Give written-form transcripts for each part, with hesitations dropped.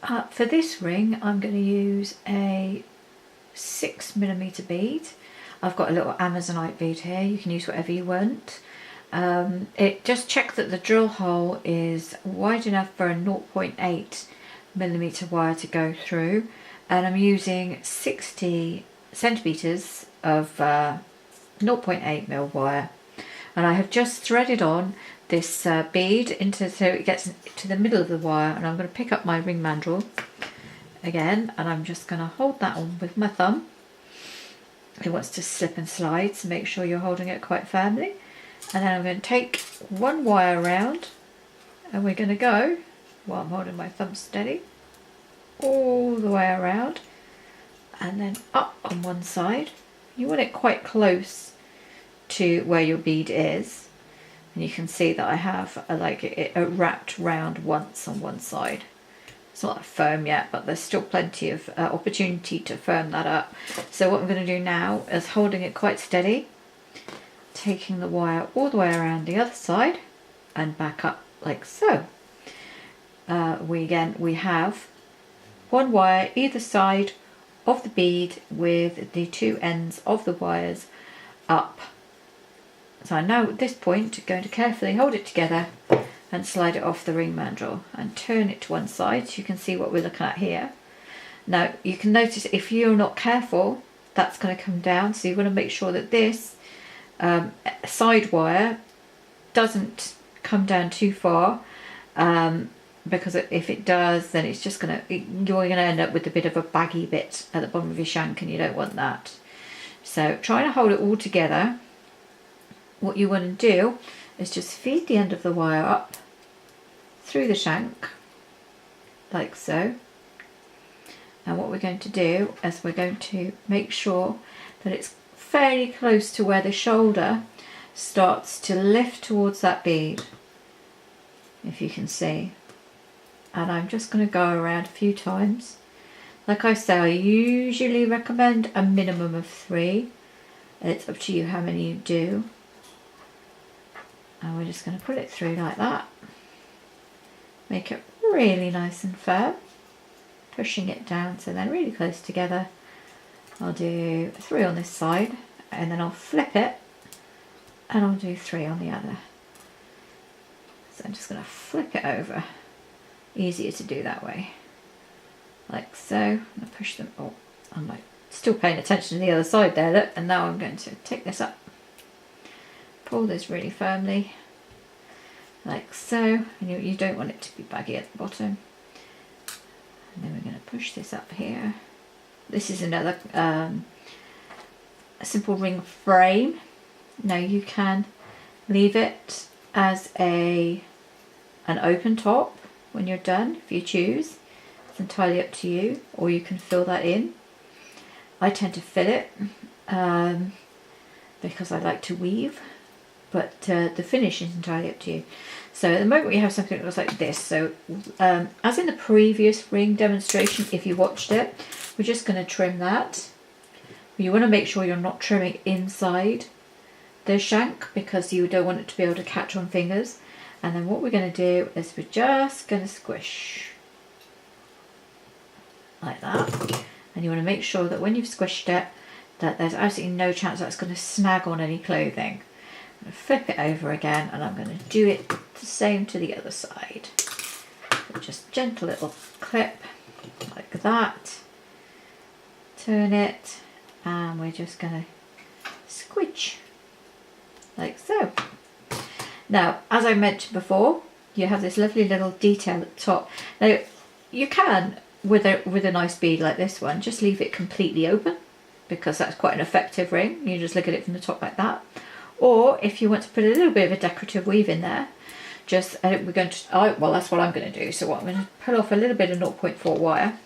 For this ring, I'm going to use a 6mm bead. I've got a little Amazonite bead here. You can use whatever you want. Just check that the drill hole is wide enough for a 0.8mm wire to go through, and I'm using 60 centimeters of 0.8mm wire, and I have just threaded on this bead so it gets to the middle of the wire, and I'm going to pick up my ring mandrel again, and I'm just going to hold that on with my thumb. It wants to slip and slide, so make sure you're holding it quite firmly. And then I'm going to take one wire around, and we're going to go, while I'm holding my thumb steady, all the way around, and then up on one side. You want it quite close to where your bead is, and you can see that I have it wrapped round once on one side. It's not firm yet, but there's still plenty of opportunity to firm that up. So what I'm going to do now is holding it quite steady, taking the wire all the way around the other side and back up like so. We have one wire either side of the bead with the two ends of the wires up. So I'm now at this point going to carefully hold it together and slide it off the ring mandrel and turn it to one side so you can see what we're looking at here. Now you can notice if you're not careful, that's going to come down, so you want to make sure that this side wire doesn't come down too far, because if it does, then it's just you're going to end up with a bit of a baggy bit at the bottom of your shank, and you don't want that. So trying to hold it all together, what you want to do is just feed the end of the wire up through the shank like so, and what we're going to do is we're going to make sure that it's fairly close to where the shoulder starts to lift towards that bead, if you can see. And I'm just going to go around a few times. Like I say, I usually recommend a minimum of 3. It's up to you how many you do. And we're just going to put it through like that. Make it really nice and firm, pushing it down so they're really close together. I'll do 3 on this side, and then I'll flip it and I'll do 3 on the other. So I'm just going to flip it over. Easier to do that way. Like so. I'm going to push them. Oh, I'm still paying attention to the other side there, look, and now I'm going to take this up. Pull this really firmly, like so, and you don't want it to be baggy at the bottom. And then we're going to push this up here. This is another a simple ring frame. Now you can leave it as an open top when you're done, if you choose. It's entirely up to you, or you can fill that in. I tend to fill it because I like to weave. But the finish is entirely up to you. So at the moment we have something that looks like this. So as in the previous ring demonstration, if you watched it, we're just going to trim that. You want to make sure you're not trimming inside the shank, because you don't want it to be able to catch on fingers. And then what we're going to do is we're just going to squish like that. And you want to make sure that when you've squished it, that there's absolutely no chance that's going to snag on any clothing. I'm going to flip it over again, and I'm going to do it the same to the other side. So just gentle little clip like that. Turn it, and we're just going to squidge like so. Now, as I mentioned before, you have this lovely little detail at the top. Now, you can, with a nice bead like this one, just leave it completely open, because that's quite an effective ring. You just look at it from the top like that. Or if you want to put a little bit of a decorative weave in there, we're going to, well, that's what I'm going to do. So what I'm going to pull off a little bit of 0.4 wire,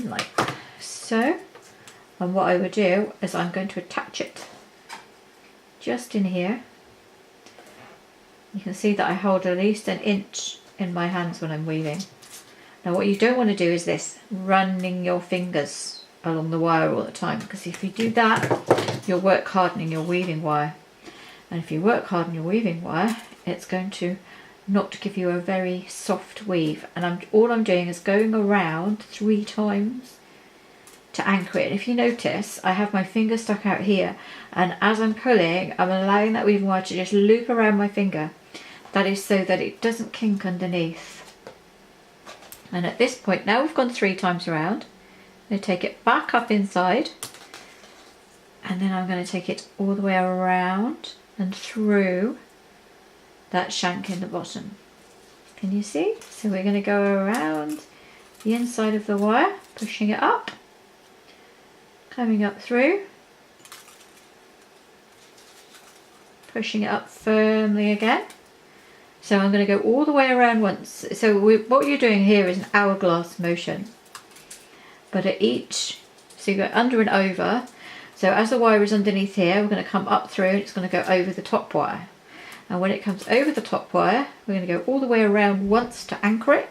like so. And what I would do is I'm going to attach it just in here. You can see that I hold at least an inch in my hands when I'm weaving. Now what you don't want to do is this, running your fingers along the wire all the time, because if you do that, you'll work hardening your weaving wire. And if you work hard on your weaving wire, it's going to not to give you a very soft weave. And all I'm doing is going around 3 times to anchor it. And if you notice, I have my finger stuck out here, and as I'm pulling, I'm allowing that weaving wire to just loop around my finger. That is so that it doesn't kink underneath. And at this point, now we've gone 3 times around, I'm going to take it back up inside, and then I'm going to take it all the way around and through that shank in the bottom. Can you see? So we're going to go around the inside of the wire, pushing it up, coming up through, pushing it up firmly again. So I'm going to go all the way around once. So what you're doing here is an hourglass motion. But at each, so you go under and over. So as the wire is underneath here, we're going to come up through and it's going to go over the top wire. And when it comes over the top wire, we're going to go all the way around once to anchor it.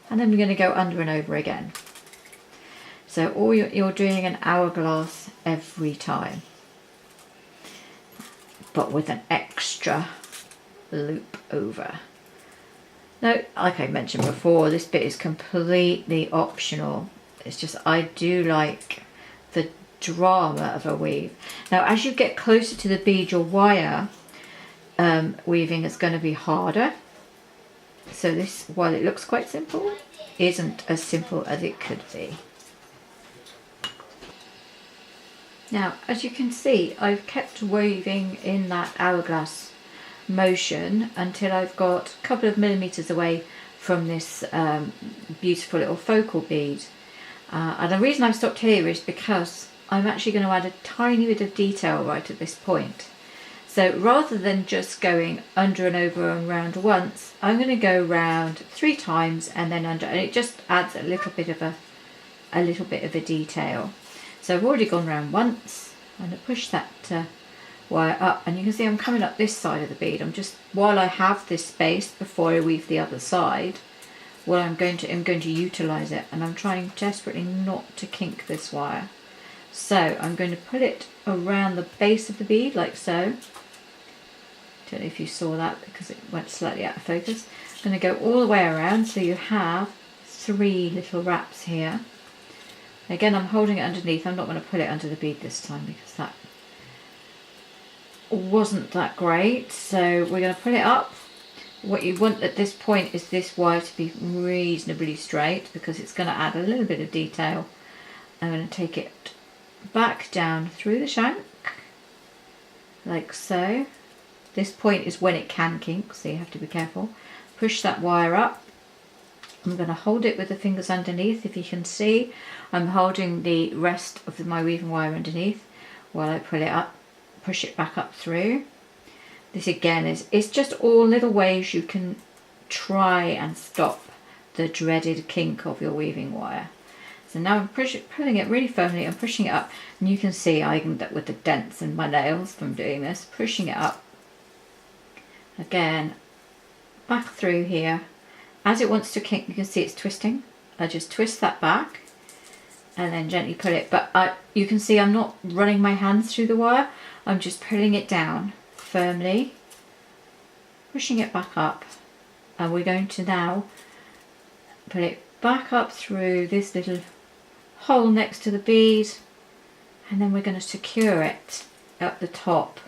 And then we're going to go under and over again. So you're doing an hourglass every time, but with an extra loop over. Now, like I mentioned before, this bit is completely optional. It's just I do like the drama of a weave. Now, as you get closer to the bead, your wire weaving is going to be harder. So this, while it looks quite simple, isn't as simple as it could be. Now, as you can see, I've kept weaving in that hourglass motion until I've got a couple of millimeters away from this beautiful little focal bead. And the reason I've stopped here is because I'm actually going to add a tiny bit of detail right at this point. So rather than just going under and over and round once, I'm going to go round 3 times and then under, and it just adds a little bit of a detail. So I've already gone round once. I'm going to push that wire up, and you can see I'm coming up this side of the bead. I'm just, while I have this space before I weave the other side, well, I'm going to utilise it, and I'm trying desperately not to kink this wire. So I'm going to put it around the base of the bead like so. Don't know if you saw that because it went slightly out of focus. I'm going to go all the way around, so you have 3 little wraps here. Again, I'm holding it underneath. I'm not going to put it under the bead this time because that wasn't that great. So we're going to put it up. What you want at this point is this wire to be reasonably straight because it's going to add a little bit of detail. I'm going to take it back down through the shank like so. This point is when it can kink, so you have to be careful. Push that wire up. I'm going to hold it with the fingers underneath. If you can see, I'm holding the rest of my weaving wire underneath while I pull it up, push it back up through. This again it's just all little ways you can try and stop the dreaded kink of your weaving wire. So now I'm pulling it really firmly and pushing it up, and you can see I end up with the dents in my nails from doing this, pushing it up. Again, back through here. As it wants to kink, you can see it's twisting. I just twist that back and then gently pull it. But you can see I'm not running my hands through the wire. I'm just pulling it down firmly, pushing it back up. And we're going to now put it back up through this little hole next to the bead. And then we're going to secure it at the top,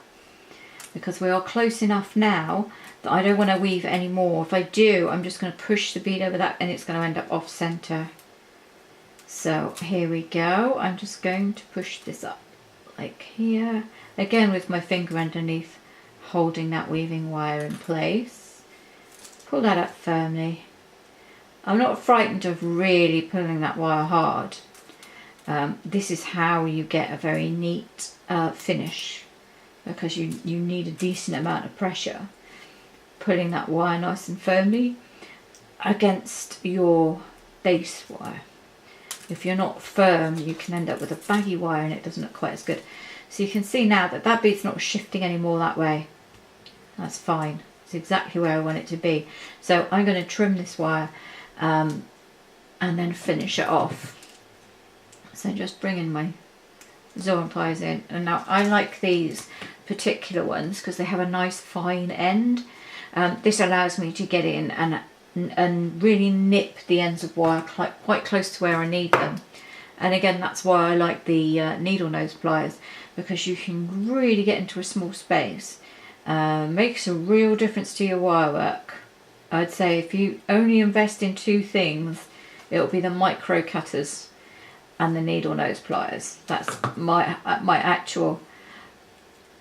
because we are close enough now that I don't want to weave any more. If I do, I'm just going to push the bead over that and it's going to end up off center. So here we go. I'm just going to push this up like here, again with my finger underneath, holding that weaving wire in place. Pull that up firmly. I'm not frightened of really pulling that wire hard. This is how you get a very neat finish, because you need a decent amount of pressure, pulling that wire nice and firmly against your base wire. If you're not firm, you can end up with a baggy wire and it doesn't look quite as good. So you can see now that that bead's not shifting anymore that way. That's fine. It's exactly where I want it to be. So I'm going to trim this wire and then finish it off. So just bringing my Zorn pliers in, and now I like these particular ones because they have a nice fine end. This allows me to get in and really nip the ends of wire quite close to where I need them. And again, that's why I like the needle nose pliers, because you can really get into a small space. Makes a real difference to your wire work. I'd say if you only invest in two things, it'll be the micro cutters and the needle nose pliers. That's my actual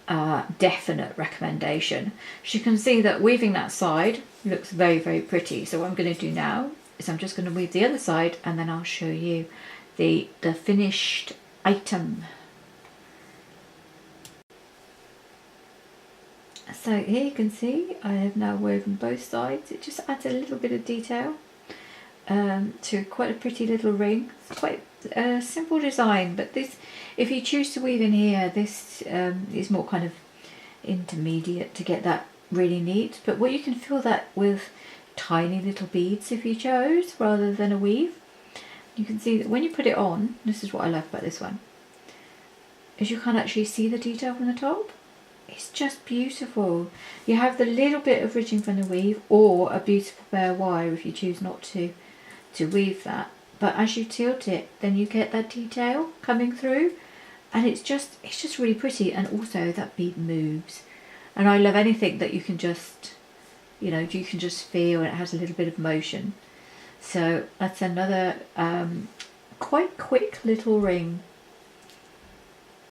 definite recommendation. So you can see that weaving that side looks very, very pretty. So what I'm going to do now is I'm just going to weave the other side, and then I'll show you the finished item. So here you can see I have now woven both sides. It just adds a little bit of detail to quite a pretty little ring. It's quite a simple design, but this, if you choose to weave in here, this is more kind of intermediate to get that really neat. But what you can fill that with tiny little beads if you chose, rather than a weave. You can see that when you put it on, this is what I love about this one, is you can't actually see the detail from the top. It's just beautiful. You have the little bit of ridging from the weave, or a beautiful bare wire if you choose not to weave that. But as you tilt it, then you get that detail coming through, and it's just really pretty. And also that bead moves, and I love anything that you can just, you know, you can just feel, and it has a little bit of motion. So that's another quite quick little ring.